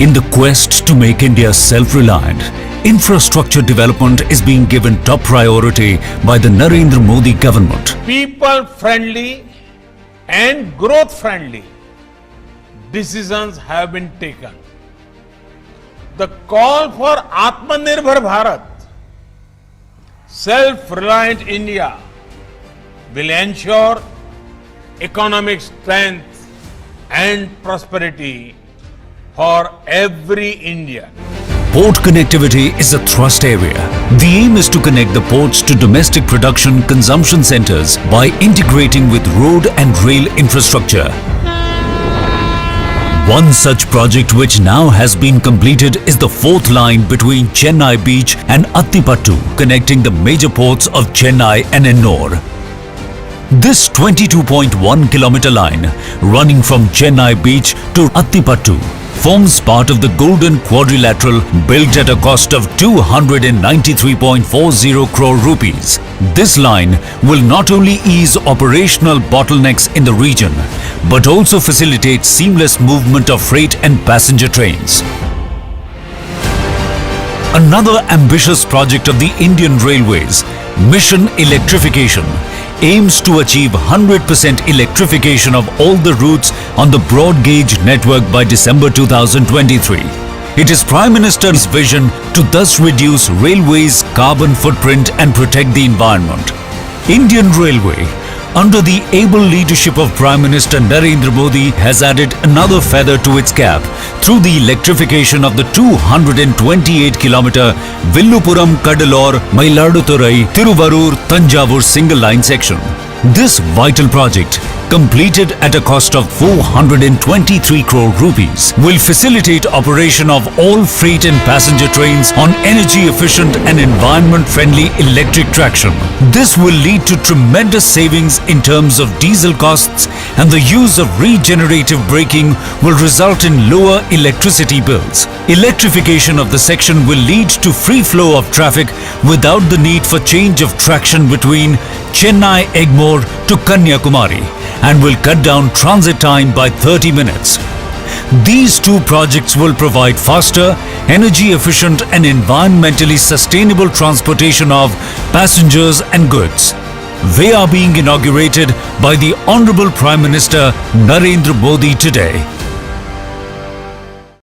In the quest to make India self-reliant, infrastructure development is being given top priority by the Narendra Modi government. People friendly and growth friendly decisions have been taken. The call for Atmanirbhar Bharat, self-reliant India, will ensure economic strength and prosperity for every Indian. Port connectivity is a thrust area. The aim is to connect the ports to domestic production consumption centers by integrating with road and rail infrastructure. One such project which now has been completed is the fourth line between Chennai Beach and Attipattu, connecting the major ports of Chennai and Ennore. This 22.1 kilometer line running from Chennai Beach to Attipattu forms part of the Golden Quadrilateral built at a cost of 293.40 crore rupees. This line will not only ease operational bottlenecks in the region but also facilitate seamless movement of freight and passenger trains. Another ambitious project of the Indian Railways, Mission Electrification, aims to achieve 100% electrification of all the routes on the broad gauge network by December 2023. It is Prime Minister's vision to thus reduce railways' carbon footprint and protect the environment. Indian Railway, under the able leadership of Prime Minister Narendra Modi, has added another feather to its cap through the electrification of the 228-kilometer Villupuram-Cuddalore-Mayiladuthurai-Thiruvarur-Thanjavur single-line section. This vital project, completed at a cost of 423 crore rupees, will facilitate operation of all freight and passenger trains on energy-efficient and environment-friendly electric traction. This will lead to tremendous savings in terms of diesel costs, and the use of regenerative braking will result in lower electricity bills. Electrification of the section will lead to free flow of traffic without the need for change of traction between Chennai Egmore to Kanyakumari, and will cut down transit time by 30 minutes. These two projects will provide faster, energy-efficient and environmentally sustainable transportation of passengers and goods. They are being inaugurated by the Honorable Prime Minister Narendra Modi today.